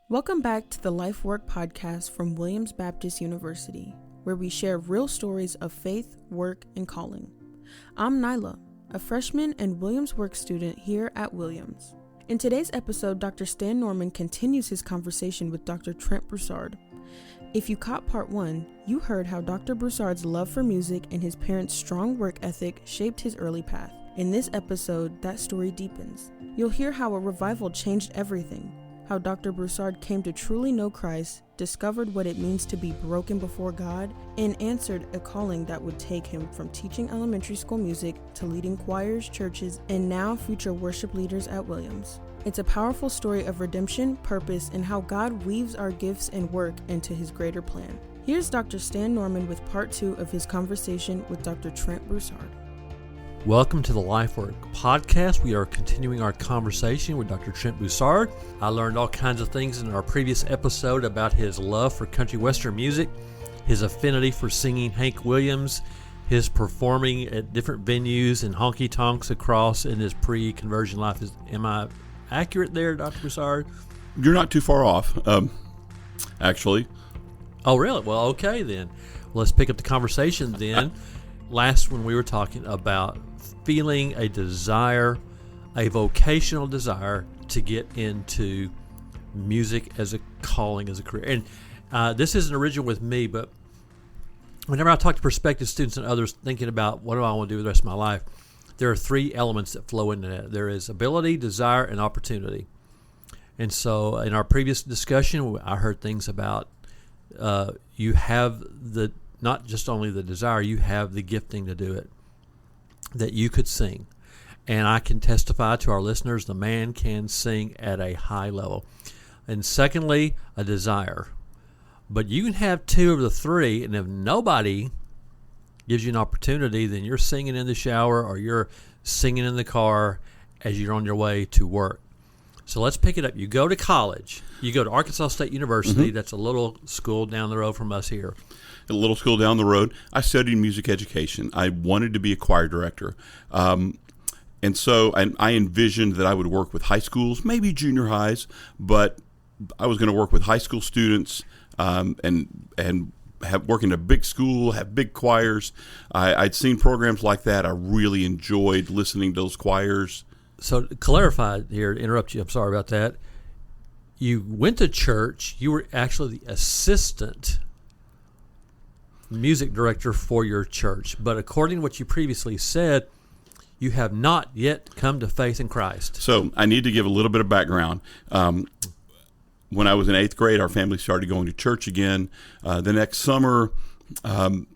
Welcome back to the Life Work podcast from Williams Baptist University, where we share real stories of faith, work, and calling. I'm Nyla, a freshman and Williams Work student here at Williams. In today's episode, Dr. Stan Norman continues his conversation with Dr. Trent Broussard. If you caught part 1, you heard how Dr. Broussard's love for music and his parents' strong work ethic shaped his early path. In this episode, that story deepens. You'll hear how a revival changed everything, how Dr. Broussard came to truly know Christ, discovered what it means to be broken before God, and answered a calling that would take him from teaching elementary school music to leading choirs, churches, and now future worship leaders at Williams. It's a powerful story of redemption, purpose, and how God weaves our gifts and work into his greater plan. Here's Dr. Stan Norman with part 2 of his conversation with Dr. Trent Broussard. Welcome to the Life Work podcast. We are continuing our conversation with Dr. Trent Broussard. I learned all kinds of things in our previous episode about his love for country western music, his affinity for singing Hank Williams, his performing at different venues and honky-tonks across in his pre-conversion life. Am I accurate there, Dr. Broussard? You're not too far off, actually. Oh, really? Well, okay then. Let's pick up the conversation then. Last when we were talking about feeling a desire, a vocational desire to get into music as a calling, as a career. And this isn't original with me, but whenever I talk to prospective students and others thinking about what do I want to do with the rest of my life, there are 3 elements that flow into that. There is ability, desire, and opportunity. And so in our previous discussion, I heard things about you have the not just only the desire, you have the gifting to do it, that you could sing. And I can testify to our listeners, the man can sing at a high level. And secondly, a desire. But you can have 2 of the 3, and if nobody gives you an opportunity, then you're singing in the shower or you're singing in the car as you're on your way to work. So let's pick it up. You go to college. You go to Arkansas State University. That's a little school down the road from us here. A little school down the road. I studied music education. I wanted to be a choir director. And I envisioned that I would work with high schools, maybe junior highs, but I was going to work with high school students and work in a big school, have big choirs. I'd seen programs like that. I really enjoyed listening to those choirs. So to clarify here, to interrupt you, I'm sorry about that. You went to church. You were actually the assistant music director for your church. But according to what you previously said, you have not yet come to faith in Christ. So I need to give a little bit of background. When I was in 8th grade, our family started going to church again. The next summer,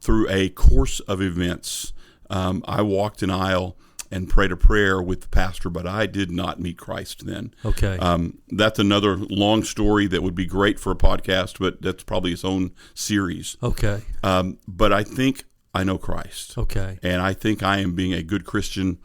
through a course of events, I walked an aisle and prayed a prayer with the pastor, but I did not meet Christ then. Okay. That's another long story that would be great for a podcast, but that's probably its own series. Okay. But I think I know Christ. Okay. And I think I am being a good Christian.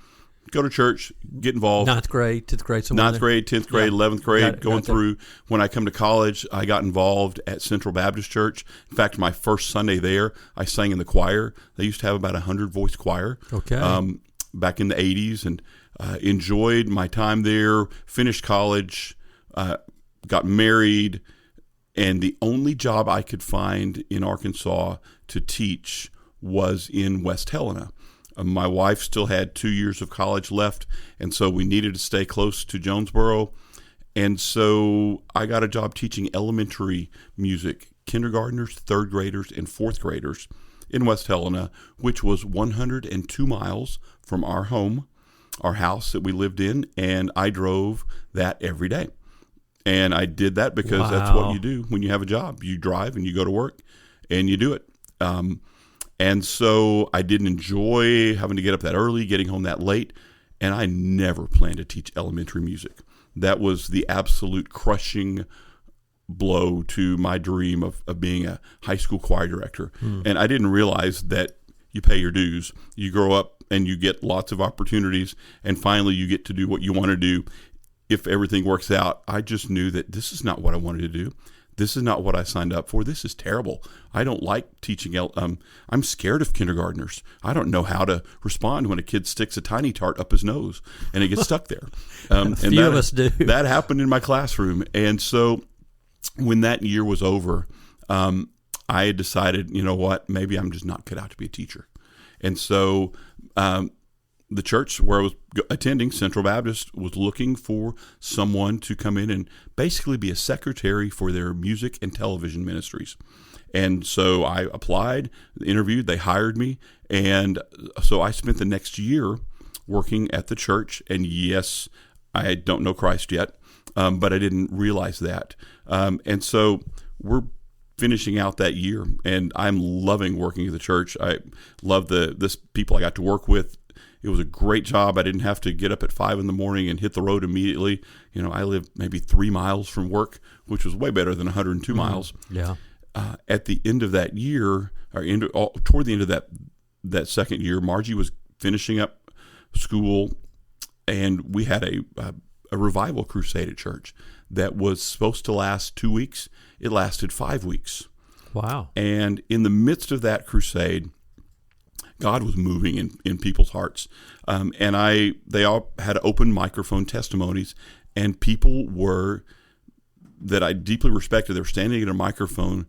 Go to church, get involved. 9th grade, 10th grade. 9th grade, 10th grade, 11th grade, going got through. When I come to college, I got involved at Central Baptist Church. In fact, my first Sunday there, I sang in the choir. They used to have about 100-voice choir. Okay. Back in the 80s, and enjoyed my time there, finished college, got married, and the only job I could find in Arkansas to teach was in West Helena. My wife still had 2 years of college left, and so we needed to stay close to Jonesboro. And so I got a job teaching elementary music, kindergartners, 3rd graders, and 4th graders in West Helena, which was 102 miles from our home, our house that we lived in, and I drove that every day. And I did that because that's what you do when you have a job. You drive and you go to work and you do it. And so I didn't enjoy having to get up that early, getting home that late, and I never planned to teach elementary music. That was the absolute crushing blow to my dream of being a high school choir director. And I didn't realize that you pay your dues. You grow up and you get lots of opportunities, and finally you get to do what you want to do if everything works out. I just knew that this is not what I wanted to do. This is not what I signed up for. This is terrible. I don't like teaching. I'm scared of kindergartners. I don't know how to respond when a kid sticks a tiny tart up his nose and it gets stuck there. A few of us do. That happened in my classroom. And so when that year was over, I had decided, you know what, maybe I'm just not cut out to be a teacher. And so the church where I was attending, Central Baptist, was looking for someone to come in and basically be a secretary for their music and television ministries. And so I applied, interviewed, they hired me. And so I spent the next year working at the church. And yes, I don't know Christ yet, but I didn't realize that. And so we're finishing out that year, and I'm loving working at the church. I love this people I got to work with. It was a great job. I didn't have to get up at 5 a.m. and hit the road immediately. You know, I lived maybe 3 miles from work, which was way better than 102 miles. Yeah. At the end of that year, toward the end of that second year, Margie was finishing up school, and we had a revival crusade at church that was supposed to last 2 weeks. It lasted 5 weeks. Wow. And in the midst of that crusade, God was moving in people's hearts. And they all had open microphone testimonies, and people that I deeply respected, they were standing at a microphone,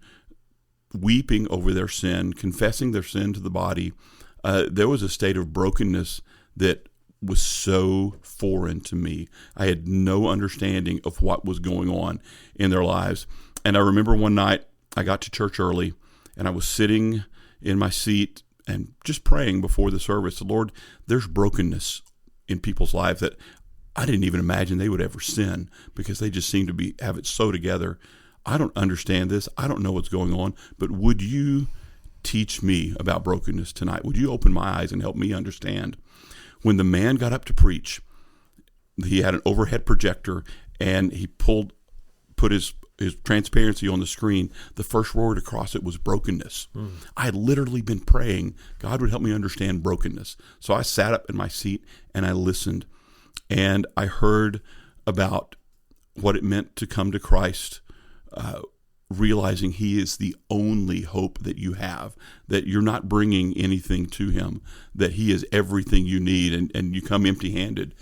weeping over their sin, confessing their sin to the body. There was a state of brokenness that was so foreign to me. I had no understanding of what was going on in their lives. And I remember one night I got to church early, and I was sitting in my seat and just praying before the service. Lord, there's brokenness in people's lives that I didn't even imagine they would ever sin, because they just seem to have it so together. I don't understand this. I don't know what's going on, but would you teach me about brokenness tonight? Would you open my eyes and help me understand? When the man got up to preach, he had an overhead projector, and he put his transparency on the screen. The first word across it was brokenness. I had literally been praying God would help me understand brokenness. So I sat up in my seat and I listened, and I heard about what it meant to come to Christ, realizing he is the only hope that you have, that you're not bringing anything to him, that he is everything you need, and you come empty-handed.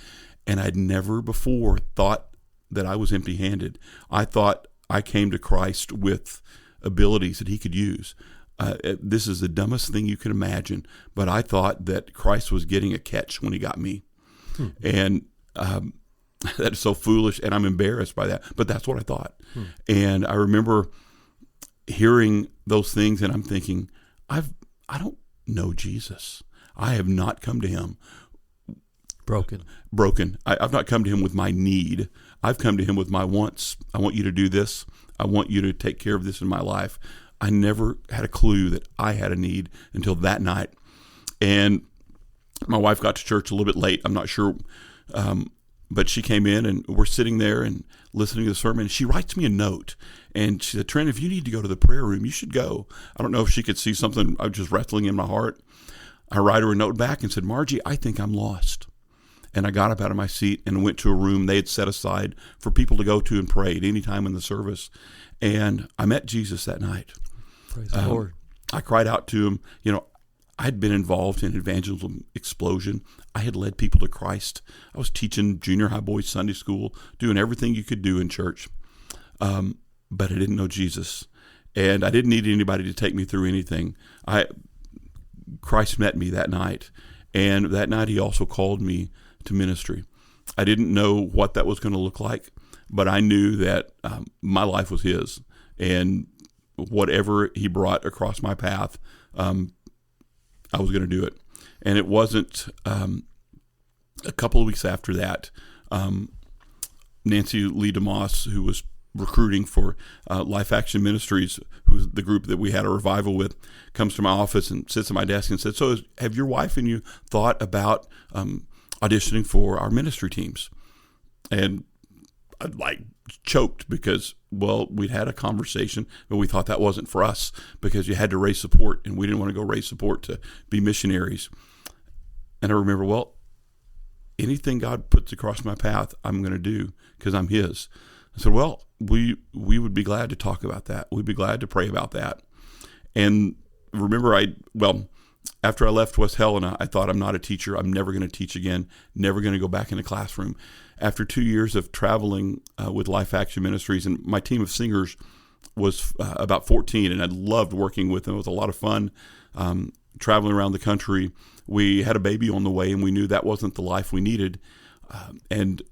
And I'd never before thought that I was empty-handed. I thought I came to Christ with abilities that he could use. This is the dumbest thing you can imagine, but I thought that Christ was getting a catch when he got me. And that is so foolish, and I'm embarrassed by that, but that's what I thought. And I remember hearing those things, and I'm thinking, I don't know Jesus. I have not come to him broken. I've not come to him with my need. I've come to him with my wants. I want you to do this. I want you to take care of this in my life. I never had a clue that I had a need until that night. And my wife got to church a little bit late. I'm not sure, but she came in, and we're sitting there and listening to the sermon. She writes me a note, and she said, Trent, if you need to go to the prayer room, you should go. I don't know if she could see something I was just wrestling in my heart. I write her a note back and said, Margie, I think I'm lost. And I got up out of my seat and went to a room they had set aside for people to go to and pray at any time in the service. And I met Jesus that night. Praise the Lord. I cried out to him. You know, I'd been involved in Evangelism Explosion. I had led people to Christ. I was teaching junior high boys Sunday school, doing everything you could do in church. But I didn't know Jesus. And I didn't need anybody to take me through anything. Christ met me that night. And that night he also called me to ministry. I didn't know what that was going to look like, but I knew that my life was his. And whatever he brought across my path, I was going to do it. And it wasn't a couple of weeks after that, Nancy Lee DeMoss, who was recruiting for Life Action Ministries, who's the group that we had a revival with, comes to my office and sits at my desk and said, so have your wife and you thought about auditioning for our ministry teams? And I choked because, well, we'd had a conversation, but we thought that wasn't for us because you had to raise support, and we didn't want to go raise support to be missionaries. And I remember, well, anything God puts across my path, I'm going to do because I'm his. I said, well, we would be glad to talk about that. We'd be glad to pray about that. And remember, after I left West Helena, I thought, I'm not a teacher. I'm never going to teach again, never going to go back in a classroom. After 2 years of traveling with Life Action Ministries, and my team of singers was about 14, and I loved working with them. It was a lot of fun traveling around the country. We had a baby on the way, and we knew that wasn't the life we needed. And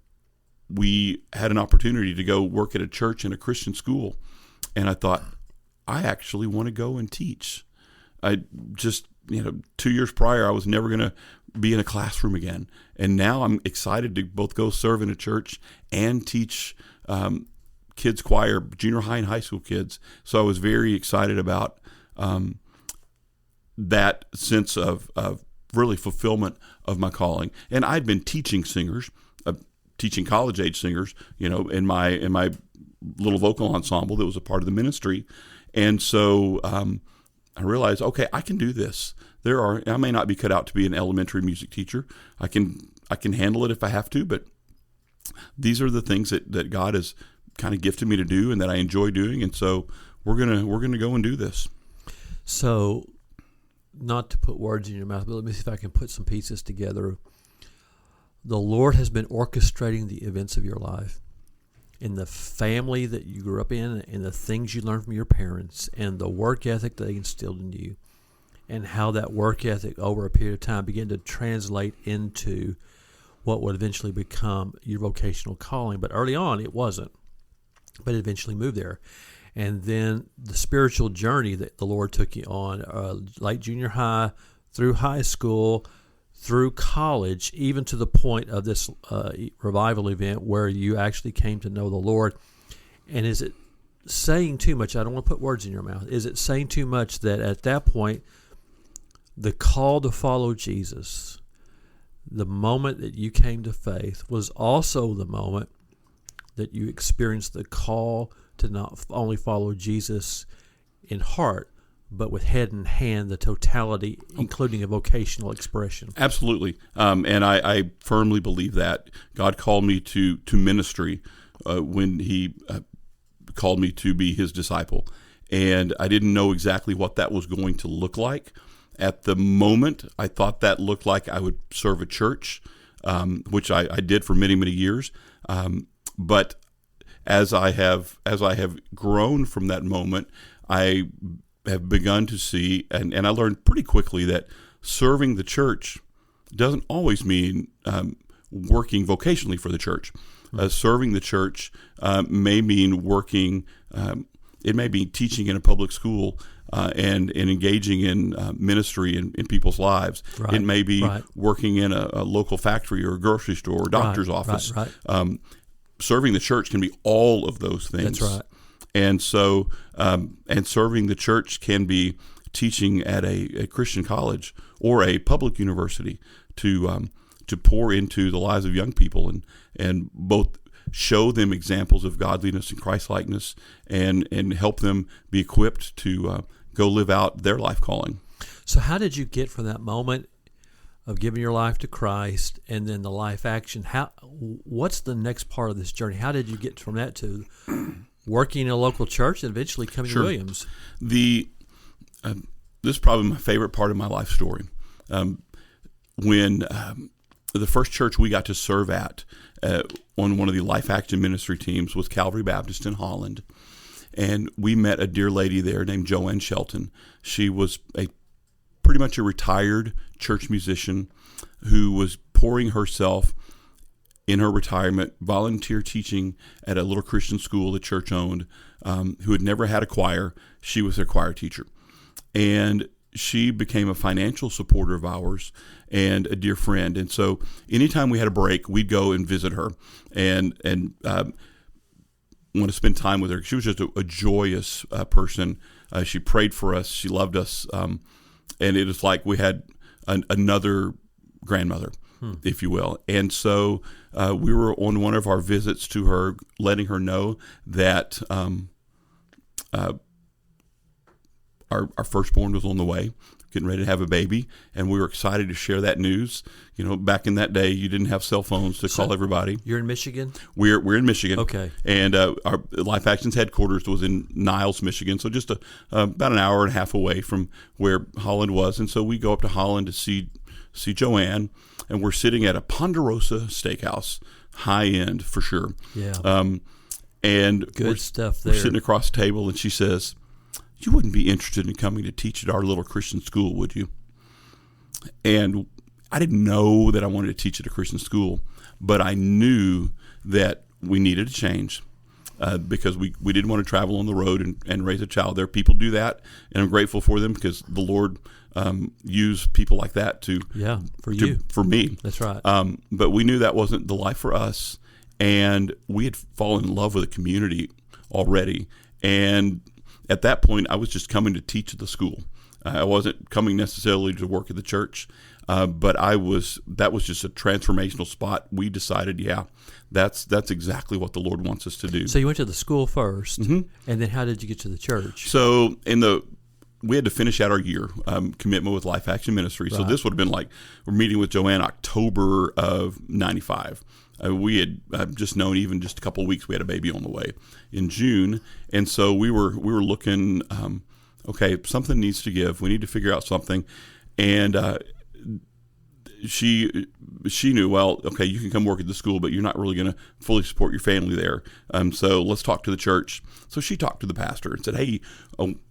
we had an opportunity to go work at a church in a Christian school. And I thought, I actually want to go and teach. I just, 2 years prior, I was never going to be in a classroom again. And now I'm excited to both go serve in a church and teach kids choir, junior high and high school kids. So I was very excited about that sense of really fulfillment of my calling. And I'd been teaching singers, teaching college age singers, in my little vocal ensemble that was a part of the ministry. And so I realized, okay, I can do this. I may not be cut out to be an elementary music teacher. I can handle it if I have to, but these are the things that God has kind of gifted me to do and that I enjoy doing. And so we're gonna go and do this. So, not to put words in your mouth, but let me see if I can put some pieces together. The Lord has been orchestrating the events of your life, in the family that you grew up in, and the things you learned from your parents, and the work ethic they instilled in you, and how that work ethic over a period of time began to translate into what would eventually become your vocational calling. But early on, it wasn't, but it eventually moved there. And then the spiritual journey that the Lord took you on, late junior high, through high school, through college, even to the point of this revival event where you actually came to know the Lord. And is it saying too much? I don't want to put words in your mouth. Is it saying too much that at that point, the call to follow Jesus, the moment that you came to faith, was also the moment that you experienced the call to not only follow Jesus in heart, but with head and hand, the totality, including a vocational expression? Absolutely. And I firmly believe that. God called me to ministry when he called me to be his disciple. And I didn't know exactly what that was going to look like. At the moment, I thought that looked like I would serve a church, which I did for many, many years. But as I have grown from that moment, I have begun to see, and I learned pretty quickly that serving the church doesn't always mean working vocationally for the church. Serving the church may mean working, it may be teaching in a public school and engaging in ministry in people's lives. Right, it may be right. working in a local factory or a grocery store or doctor's office. Right. Serving the church can be all of those things. That's right. And so, and serving the church can be teaching at a Christian college or a public university to pour into the lives of young people and both show them examples of godliness and Christ-likeness and help them be equipped to go live out their life calling. So how did you get from that moment of giving your life to Christ and then the life action? What's the next part of this journey? How did you get from that to working in a local church and eventually coming to Williams? This is probably my favorite part of my life story. When the first church we got to serve at on one of the Life Action Ministry teams was Calvary Baptist in Holland. And we met a dear lady there named Joanne Shelton. She was pretty much a retired church musician who was pouring herself in her retirement, volunteer teaching at a little Christian school the church owned, who had never had a choir. She was their choir teacher. And she became a financial supporter of ours and a dear friend. And so anytime we had a break, we'd go and visit her and want to spend time with her. She was just a joyous person. She prayed for us. She loved us. And it was like we had another grandmother, if you will. And so we were on one of our visits to her, letting her know that our firstborn was on the way. getting ready to have a baby, and we were excited to share that news. Back in that day, you didn't have cell phones to call everybody. You're in Michigan? We're in Michigan. Okay. And our Life Actions headquarters was in Niles, Michigan, so just about an hour and a half away from where Holland was. And so we go up to Holland to see Joanne, and we're sitting at a Ponderosa Steakhouse, high end for sure. Yeah. And good stuff there. We're sitting across the table, and she says, "You wouldn't be interested in coming to teach at our little Christian school, would you?" And I didn't know that I wanted to teach at a Christian school, but I knew that we needed a change because we didn't want to travel on the road and raise a child there. People do that, and I'm grateful for them because the Lord used people like that for me. That's right. But we knew that wasn't the life for us, and we had fallen in love with the community already. And at that point, I was just coming to teach at the school. I wasn't coming necessarily to work at the church, but that was just a transformational spot. We decided, that's exactly what the Lord wants us to do. So you went to the school first, mm-hmm. and then how did you get to the church? So we had to finish out our year commitment with Life Action Ministry. Right. So this would have been like we're meeting with Joanne October of '95. We had just known even just a couple of weeks we had a baby on the way in June, and so we were looking. Okay, something needs to give. We need to figure out something, and she knew, well, okay, you can come work at the school, but you're not really going to fully support your family there. So let's talk to the church. So she talked to the pastor and said, "Hey,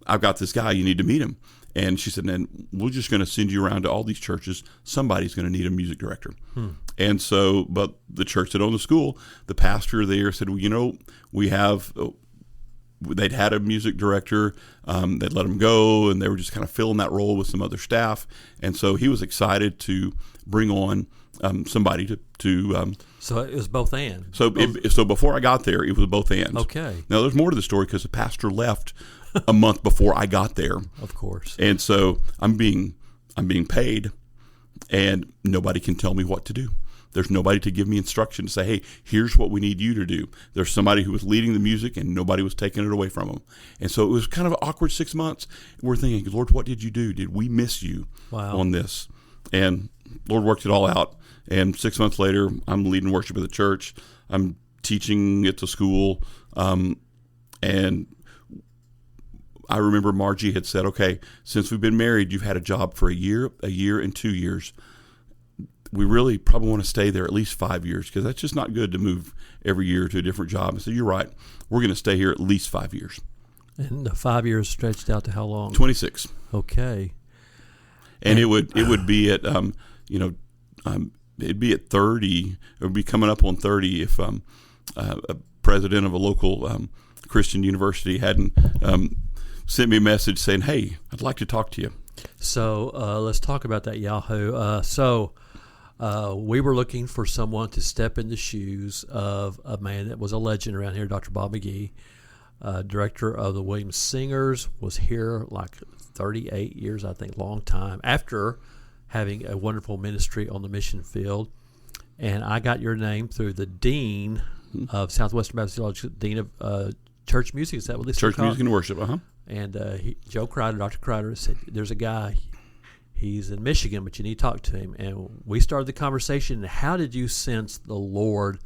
I've got this guy. You need to meet him." And she said, "And we're just going to send you around to all these churches. Somebody's going to need a music director." And so, but the church that owned the school, the pastor there said, "Well, we have." They'd had a music director. They'd let him go, and they were just kind of filling that role with some other staff. And so he was excited to bring on somebody to. So it was both and. So before I got there, it was both and. Okay. Now there's more to the story because the pastor left a month before I got there. Of course. And so I'm being paid, and nobody can tell me what to do. There's nobody to give me instruction to say, "Hey, here's what we need you to do." There's somebody who was leading the music, and nobody was taking it away from them. And so it was kind of an awkward 6 months. We're thinking, "Lord, what did you do? Did we miss you on this?" And Lord worked it all out. And 6 months later, I'm leading worship at the church. I'm teaching at the school. And I remember Margie had said, "Okay, since we've been married, you've had a job for a year, and 2 years. We really probably want to stay there at least 5 years because that's just not good to move every year to a different job." I said, "You're right. We're going to stay here at least 5 years." And the 5 years stretched out to how long? 26. Okay. And it would be at it'd be at 30. It would be coming up on 30 if a president of a local Christian university hadn't sent me a message saying, "Hey, I'd like to talk to you." So let's talk about that, Yahoo. We were looking for someone to step in the shoes of a man that was a legend around here, Dr. Bob McGee, director of the Williams Singers, was here like 38 years, I think, long time, after having a wonderful ministry on the mission field. And I got your name through the dean of Southwestern Baptist Theology, dean of church music. Is that what they Church music and worship, And Joe Crider, Dr. Crider, said, "There's a guy. He's in Michigan, but you need to talk to him." And we started the conversation. How did you sense the Lord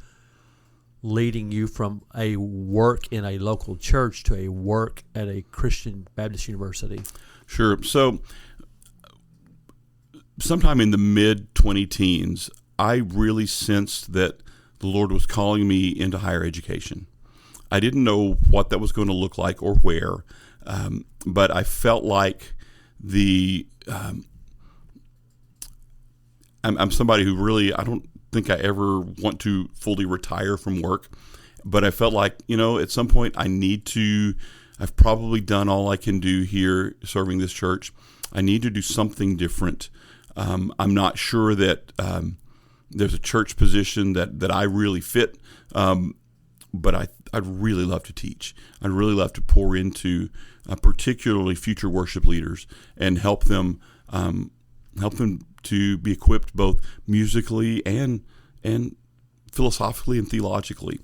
leading you from a work in a local church to a work at a Christian Baptist university? Sure. So sometime in the mid-20-teens, I really sensed that the Lord was calling me into higher education. I didn't know what that was going to look like or where, but I felt like I'm somebody who really, I don't think I ever want to fully retire from work, but I felt like, at some point I've probably done all I can do here serving this church. I need to do something different. I'm not sure that there's a church position that I really fit, but I'd really love to teach. I'd really love to pour into particularly future worship leaders and help them to be equipped both musically and philosophically and theologically.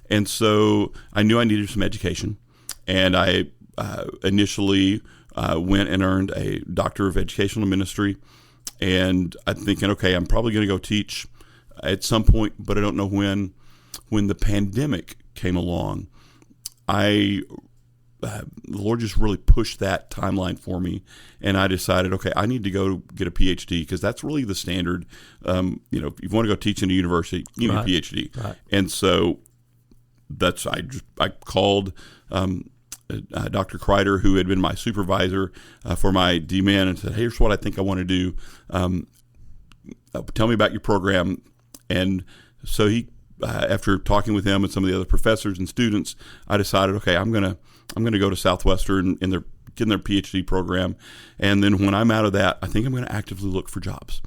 And so I knew I needed some education, and I initially went and earned a Doctor of Educational Ministry. And I'm thinking, okay, I'm probably going to go teach at some point, but I don't know when. When the pandemic came along, the Lord just really pushed that timeline for me, and I decided, okay, I need to go get a PhD, because that's really the standard. If you want to go teach in a university, you need a PhD. Right. And so I called Dr. Kreider, who had been my supervisor for my DMin, and said, hey, here's what I think I want to do. Tell me about your program. And so he, after talking with him and some of the other professors and students, I decided, okay, I'm gonna go to Southwestern and getting their PhD program, and then when I'm out of that, I think I'm going to actively look for jobs,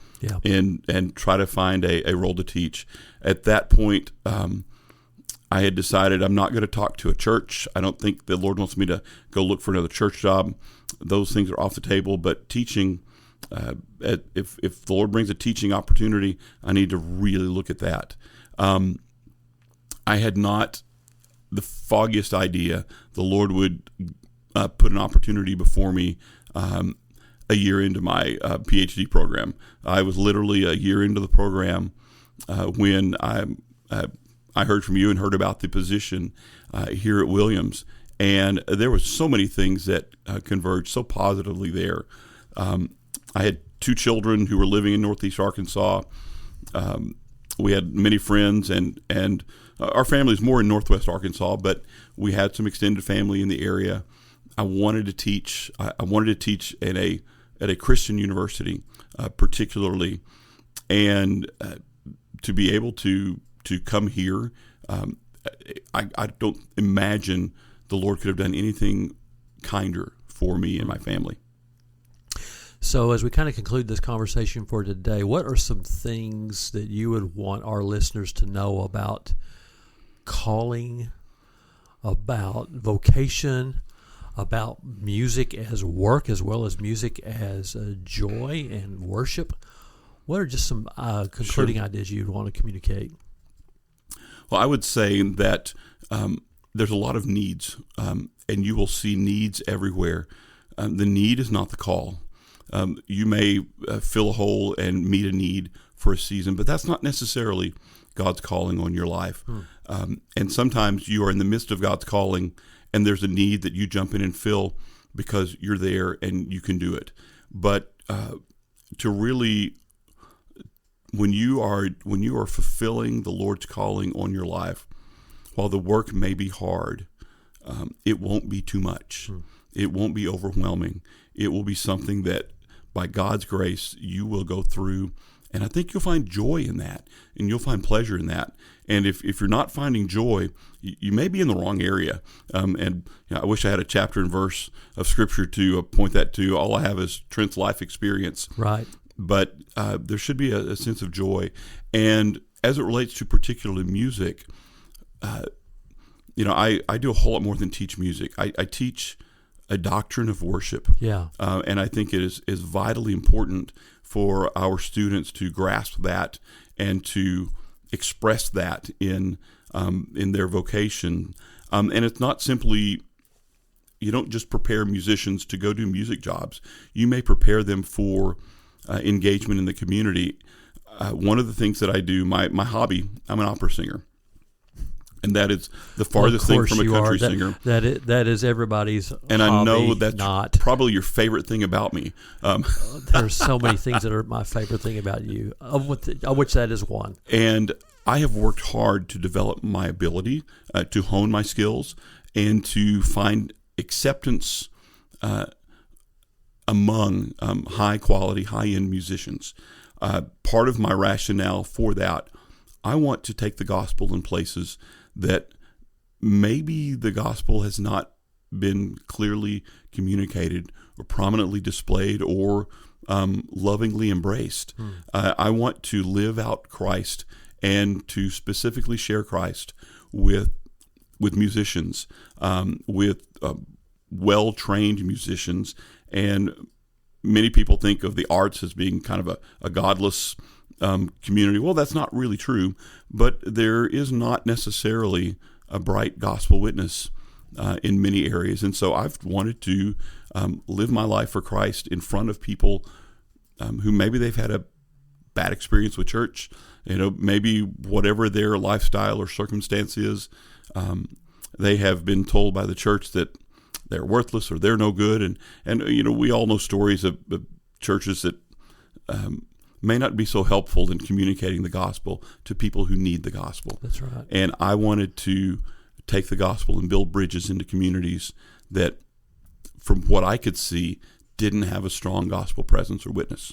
and try to find a role to teach. At that point, I had decided I'm not going to talk to a church. I don't think the Lord wants me to go look for another church job. Those things are off the table. But teaching, if the Lord brings a teaching opportunity, I need to really look at that. I had not the foggiest idea the Lord would put an opportunity before me a year into my PhD program. I was literally a year into the program when I heard from you and heard about the position here at Williams. And there were so many things that converged so positively there. I had 2 children who were living in Northeast Arkansas. We had many friends, and our family's more in Northwest Arkansas, but we had some extended family in the area. I wanted to teach. I wanted to teach at a Christian university, particularly, and to be able to come here. I don't imagine the Lord could have done anything kinder for me and my family. So as we kind of conclude this conversation for today, what are some things that you would want our listeners to know about calling, about vocation, about music as work as well as music as joy and worship? What are just some concluding ideas you'd want to communicate? Well, I would say that there's a lot of needs, and you will see needs everywhere. The need is not the call. You may fill a hole and meet a need for a season, but that's not necessarily God's calling on your life. And sometimes you are in the midst of God's calling, and there's a need that you jump in and fill because you're there and you can do it. But to really, when you are fulfilling the Lord's calling on your life, while the work may be hard, it won't be too much. It won't be overwhelming. It will be something that, by God's grace, you will go through, and I think you'll find joy in that, and you'll find pleasure in that. And if you're not finding joy, you may be in the wrong area. And I wish I had a chapter and verse of Scripture to point that to. All I have is Trent's life experience. Right. But there should be a sense of joy. And as it relates to particularly music, I do a whole lot more than teach music. I teach a doctrine of worship. Yeah. And I think it is vitally important for our students to grasp that and to express that in their vocation. And it's not simply, you don't just prepare musicians to go do music jobs. You may prepare them for engagement in the community. One of the things that I do, my hobby, I'm an opera singer. And that is the farthest thing from a country singer. That is everybody's and hobby. I know that's probably your favorite thing about me. There's so many things that are my favorite thing about you, of which that is one. And I have worked hard to develop my ability, to hone my skills, and to find acceptance among high-quality, high-end musicians. Part of my rationale for that, I want to take the gospel in places that maybe the gospel has not been clearly communicated or prominently displayed or lovingly embraced. I want to live out Christ and to specifically share Christ with musicians, with well-trained musicians. And many people think of the arts as being kind of a godless community. Well, that's not really true, but there is not necessarily a bright gospel witness in many areas. And so I've wanted to live my life for Christ in front of people who maybe they've had a bad experience with church, maybe whatever their lifestyle or circumstance is, they have been told by the church that they're worthless or they're no good. And we all know stories of churches that may not be so helpful in communicating the gospel to people who need the gospel. That's right. And I wanted to take the gospel and build bridges into communities that, from what I could see, didn't have a strong gospel presence or witness.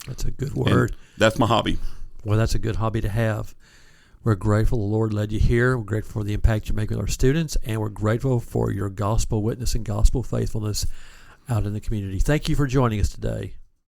That's a good word. And that's my hobby. Well, that's a good hobby to have. We're grateful the Lord led you here. We're grateful for the impact you make with our students, and we're grateful for your gospel witness and gospel faithfulness out in the community. Thank you for joining us today.